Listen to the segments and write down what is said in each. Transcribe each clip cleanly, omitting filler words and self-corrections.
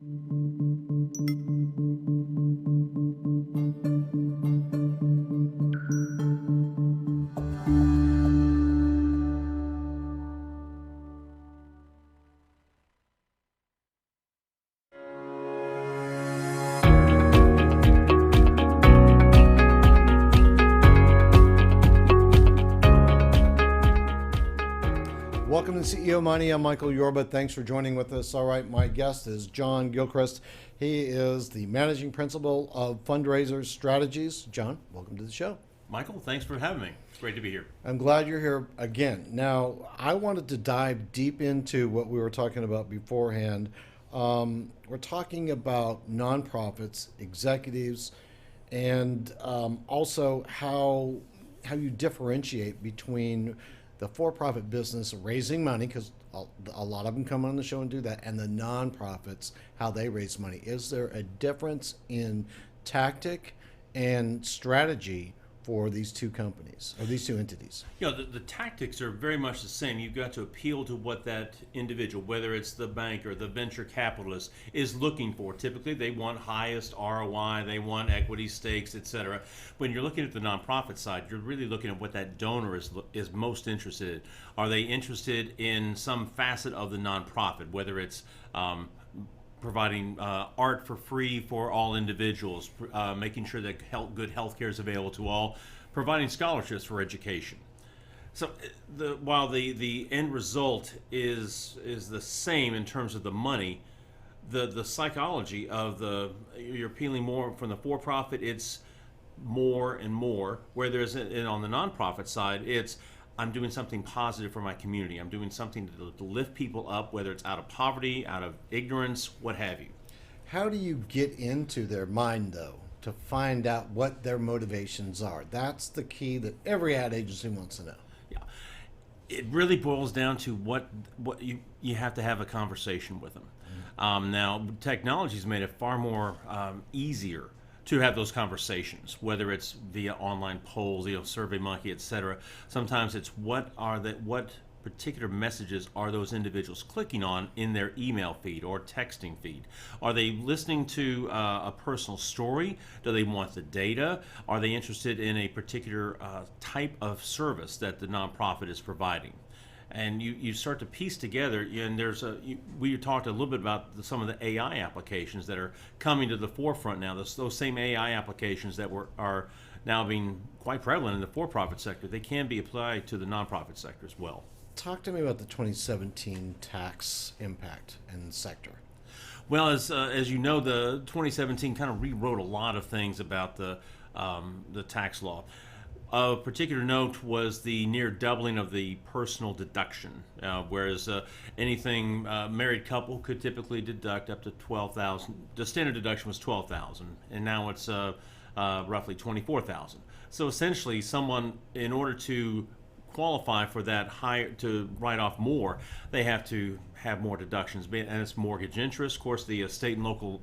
Welcome to CEO Money. I'm Michael Yorba. Thanks for joining with us. All right, my guest is John Gilchrist. He is the managing principal of Fundraisers Strategies. John, welcome to the show. Michael, thanks for having me. It's great to be here. I'm glad you're here again. Now, I wanted to dive deep into what we were talking about beforehand. We're talking about nonprofits, executives, and also how you differentiate between the for-profit business raising money, because a lot of them come on the show and do that, and the nonprofits, how they raise money. Is there a difference in tactic and strategy for these two companies, or these two entities? You know, the tactics are very much the same. You've got to appeal to what that individual, whether it's the bank or the venture capitalist, is looking for. Typically, they want highest ROI, they want equity stakes, etc. When you're looking at the nonprofit side, you're really looking at what that donor is most interested in. Are they interested in some facet of the nonprofit, whether it's providing art for free for all individuals, making sure that good health care is available to all, providing scholarships for education. So while the end result is the same in terms of the money, the psychology of you're appealing more from the for-profit, it's more and more, where there's on the nonprofit side, it's I'm doing something positive for my community. I'm doing something to lift people up, whether it's out of poverty, out of ignorance, what have you. How do you get into their mind, though, to find out what their motivations are? That's the key that every ad agency wants to know. Yeah, it really boils down to what you have to have a conversation with them. Now, technology's made it far more easier to have those conversations, whether it's via online polls, SurveyMonkey, etc. Sometimes it's what particular messages are those individuals clicking on in their email feed or texting feed? Are they listening to a personal story? Do they want the data? Are they interested in a particular type of service that the nonprofit is providing? And you start to piece together, and we talked a little bit about some of the AI applications that are coming to the forefront now. Those same AI applications that are now being quite prevalent in the for-profit sector, they can be applied to the nonprofit sector as well. Talk to me about the 2017 tax impact in the sector. Well, as you know, the 2017 kind of rewrote a lot of things about the tax law. Of particular note was the near doubling of the personal deduction, whereas anything married couple could typically deduct up to $12,000. The standard deduction was $12,000, and now it's roughly $24,000. So essentially, someone, in order to qualify for that higher, to write off more, they have to have more deductions, and it's mortgage interest. Of course, the state and local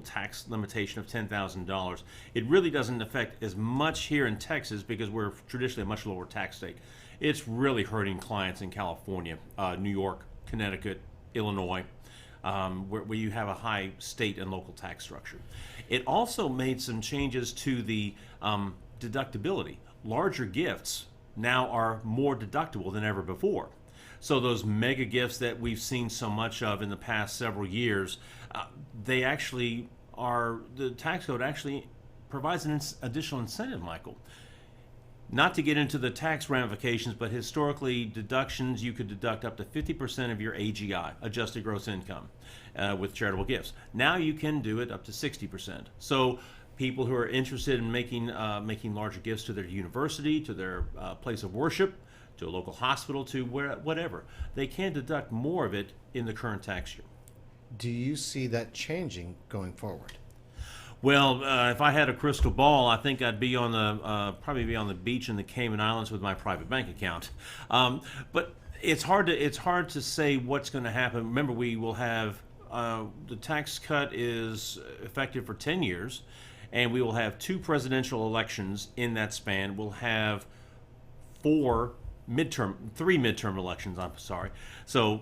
tax limitation of $10,000. It really doesn't affect as much here in Texas because we're traditionally a much lower tax state. It's really hurting clients in California, New York, Connecticut, Illinois, where you have a high state and local tax structure. It also made some changes to the deductibility. Larger gifts now are more deductible than ever before. So those mega gifts that we've seen so much of in the past several years, they actually are, the tax code actually provides an additional incentive, Michael. Not to get into the tax ramifications, but historically deductions, you could deduct up to 50% of your AGI, adjusted gross income, with charitable gifts. Now you can do it up to 60%. So people who are interested in making larger gifts to their university, to their place of worship, to a local hospital, to whatever, they can deduct more of it in the current tax year. Do you see that changing going forward? Well, if I had a crystal ball, I think I'd be probably be on the beach in the Cayman Islands with my private bank account. But it's hard to say what's going to happen. Remember, we will have the tax cut is effective for 10 years, and we will have 2 presidential elections in that span. We'll have 3 midterm elections. I'm sorry. So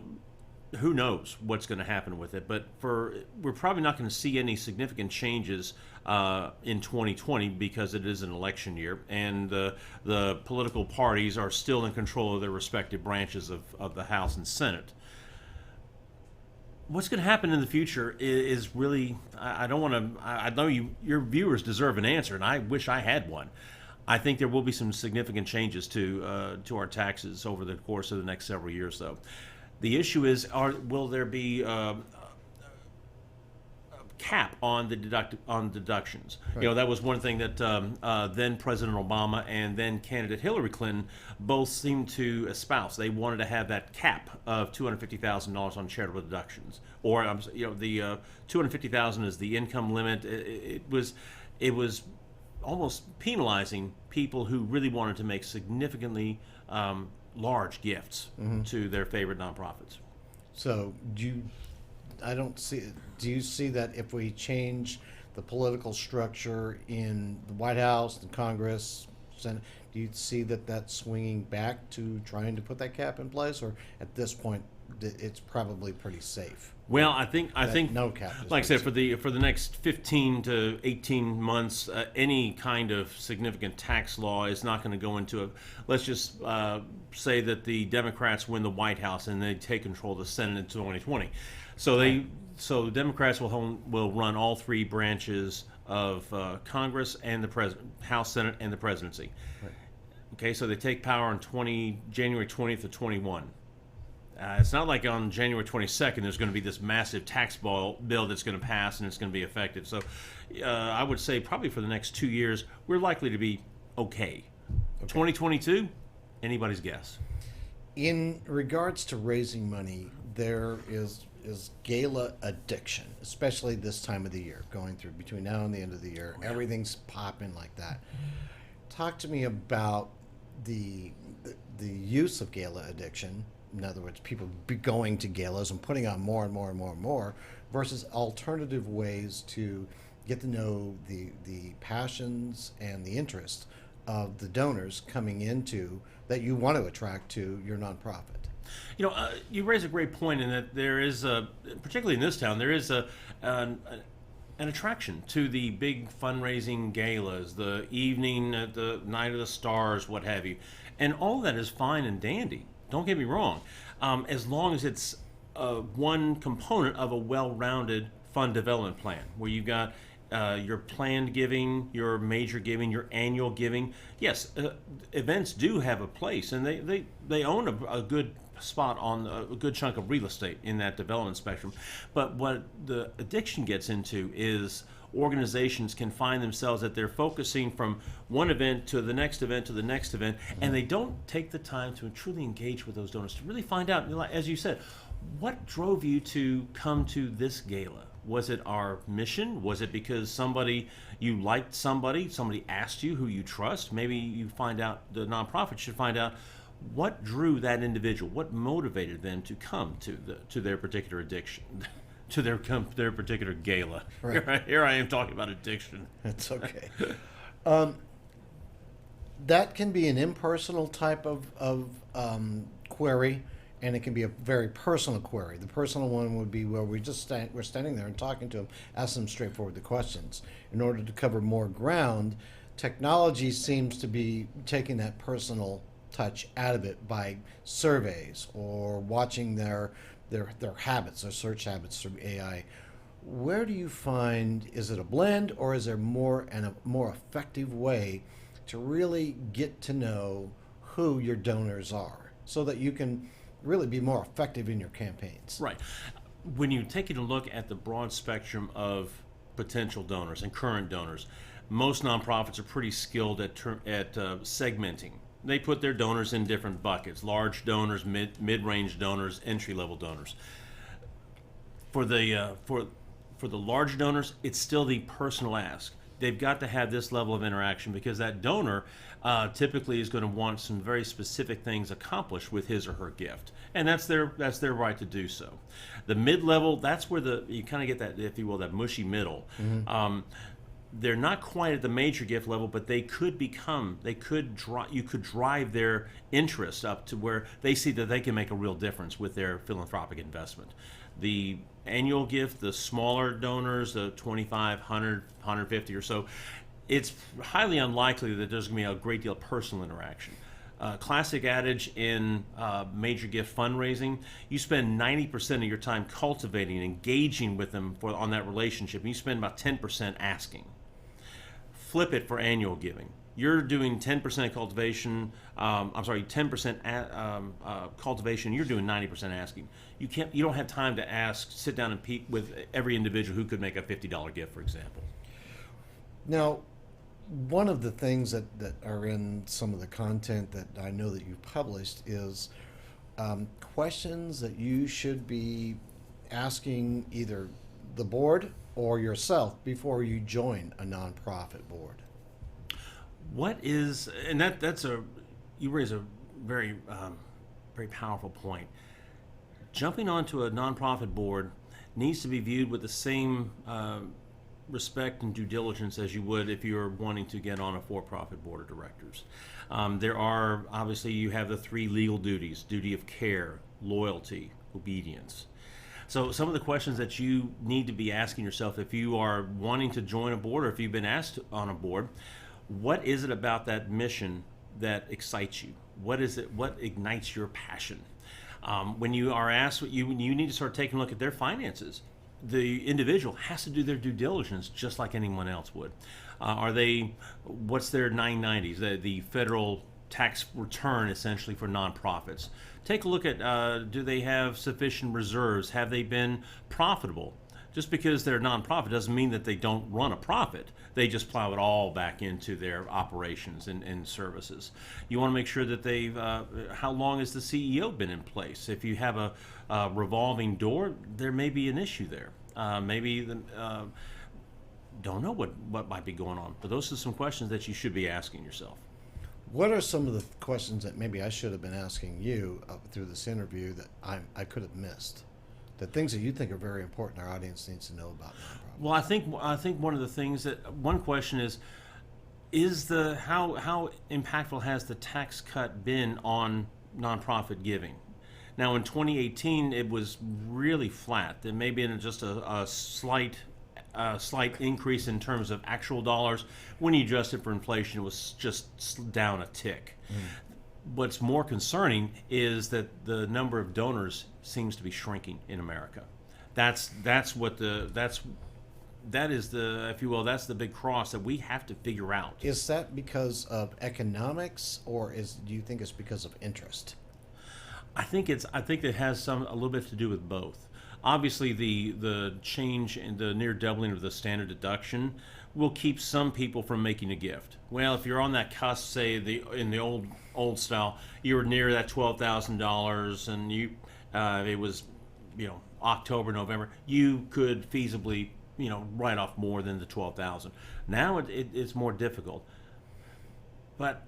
who knows what's going to happen with it? But we're probably not going to see any significant changes in 2020 because it is an election year, and the political parties are still in control of their respective branches of the House and Senate. What's going to happen in the future is really, I don't want to, I know your viewers deserve an answer, and I wish I had one. I think there will be some significant changes to our taxes over the course of the next several years, though. The issue is, will there be a cap on the deductions? Right. You know, that was one thing that then President Obama and then candidate Hillary Clinton both seemed to espouse. They wanted to have that cap of $250,000 on charitable deductions, or the $250,000 is the income limit. It was almost penalizing people who really wanted to make significantly large gifts to their favorite nonprofits. So I don't see. Do you see that if we change the political structure in the White House, the Congress, Senate, do you see that that's swinging back to trying to put that cap in place, or at this point, it's probably pretty safe? Well, I think no cap. Like I said, for the next 15 to 18 months, any kind of significant tax law is not going to go into it. Let's just say that the Democrats win the White House and they take control of the Senate in 2020. So the Democrats will run all three branches of Congress and the House, Senate, and the presidency. Right. Okay, so they take power on January 20th of 21. It's not like on January 22nd there's going to be this massive tax bill that's going to pass and it's going to be effective. So I would say probably for the next 2 years, we're likely to be okay. 2022, anybody's guess. In regards to raising money, there is gala addiction, especially this time of the year, going through between now and the end of the year. Yeah. Everything's popping like that. Talk to me about the use of gala addiction. In other words, people be going to galas and putting on more and more and more and more, versus alternative ways to get to know the passions and the interest of the donors coming into that you want to attract to your nonprofit. You know, you raise a great point in that there is, particularly in this town, there is an attraction to the big fundraising galas, the evening, the night of the stars, what have you. And all that is fine and dandy. Don't get me wrong. As long as it's one component of a well-rounded fund development plan, where you've got your planned giving, your major giving, your annual giving. Yes, events do have a place, and they own a good spot on a good chunk of real estate in that development spectrum. But what the addiction gets into is organizations can find themselves that they're focusing from one event to the next event to the next event, and they don't take the time to truly engage with those donors to really find out, as you said, what drove you to come to this gala? Was it our mission? Was it because you liked somebody asked you who you trust? Maybe you find out, the nonprofit should find out what drew that individual, what motivated them to come to their particular addiction, to their particular gala. Right. Here I am talking about addiction. That's okay. That can be an impersonal type of query, and it can be a very personal query. The personal one would be where we're standing there and talking to them, asking them straightforward the questions. In order to cover more ground, technology seems to be taking that personal touch out of it by surveys or watching their habits, their search habits through AI. Where do you find, is it a blend, or is there more effective way to really get to know who your donors are so that you can really be more effective in your campaigns? Right. When you take a look at the broad spectrum of potential donors and current donors, most nonprofits are pretty skilled at segmenting. They put their donors in different buckets: large donors, mid-range donors, entry-level donors. For the large donors, it's still the personal ask. They've got to have this level of interaction because that donor typically is going to want some very specific things accomplished with his or her gift, and that's their right to do so. The mid-level, that's where you kind of get that, if you will, that mushy middle. they're not quite at the major gift level, but they could become, you could drive their interest up to where they see that they can make a real difference with their philanthropic investment. The annual gift, the smaller donors, the 25, 100, 150 or so, it's highly unlikely that there's going to be a great deal of personal interaction. Classic adage in major gift fundraising: you spend 90% of your time cultivating and engaging with them on that relationship, and you spend about 10% asking. Flip it for annual giving. You're doing 10% cultivation. 10% cultivation. You're doing 90% asking. You don't have time to sit down and peek with every individual who could make a $50 gift, for example. Now, one of the things that are in some of the content that I know that you've published is questions that you should be asking either the board or yourself before you join a nonprofit board. You raise a very very powerful point. Jumping onto a nonprofit board needs to be viewed with the same respect and due diligence as you would if you're wanting to get on a for-profit board of directors. There are, obviously, you have the 3 legal duties: duty of care, loyalty, obedience. So some of the questions that you need to be asking yourself if you are wanting to join a board, or if you've been asked on a board, what is it about that mission that excites you? What is it? What ignites your passion? When you are asked, you need to start taking a look at their finances. The individual has to do their due diligence just like anyone else would. What's their 990s, the federal tax return essentially for nonprofits? Take a look at, do they have sufficient reserves? Have they been profitable? Just because they're a nonprofit doesn't mean that they don't run a profit. They just plow it all back into their operations and services. You want to make sure that how long has the CEO been in place? If you have a revolving door, there may be an issue there. Don't know what might be going on. But those are some questions that you should be asking yourself. What are some of the questions that maybe I should have been asking you through this interview that I could have missed? The things that you think are very important our audience needs to know about nonprofits. Well, I think one of the things one question is how impactful has the tax cut been on nonprofit giving? Now, in 2018, it was really flat. There may be just a slight increase in terms of actual dollars. When you adjust it for inflation, it was just down a tick. What's more concerning is that the number of donors seems to be shrinking in America. That's the big cross that we have to figure out. Is that because of economics, or do you think it's because of interest? I think it has a little bit to do with both. Obviously, the change in the near doubling of the standard deduction will keep some people from making a gift. Well, if you're on that cusp, say in the old style, you were near that $12,000, and it was October, November, you could feasibly write off more than the $12,000. Now it's more difficult, but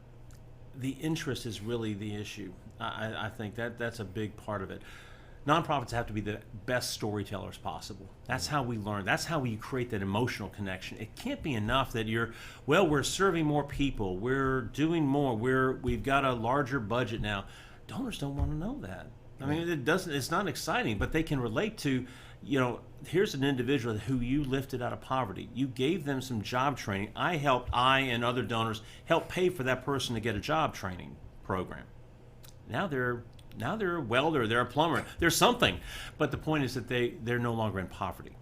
the interest is really the issue. I think that's a big part of it. Nonprofits have to be the best storytellers possible. That's how we learn. That's how we create that emotional connection. It can't be enough that we're serving more people, we're doing more, we've got a larger budget now. Donors don't want to know that. I mean, it's not exciting, but they can relate to, here's an individual who you lifted out of poverty. You gave them some job training. I and other donors helped pay for that person to get a job training program. Now they're a welder, they're a plumber, they're something. But the point is that they're no longer in poverty.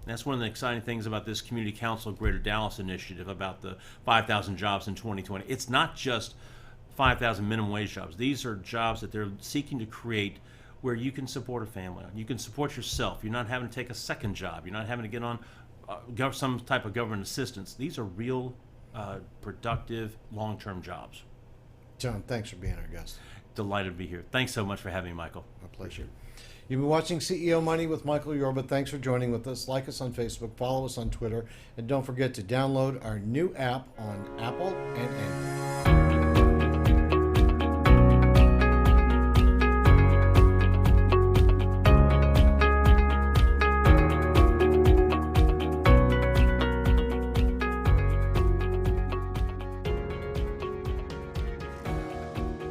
And that's one of the exciting things about this Community Council Greater Dallas initiative about the 5,000 jobs in 2020. It's not just 5,000 minimum wage jobs. These are jobs that they're seeking to create where you can support a family, you can support yourself. You're not having to take a second job. You're not having to get on some type of government assistance. These are real, productive, long-term jobs. John, thanks for being our guest. Delighted to be here. Thanks so much for having me, Michael. My pleasure. You've been watching CEO Money with Michael Yorba. Thanks for joining with us. Like us on Facebook, follow us on Twitter, and don't forget to download our new app on Apple and Android.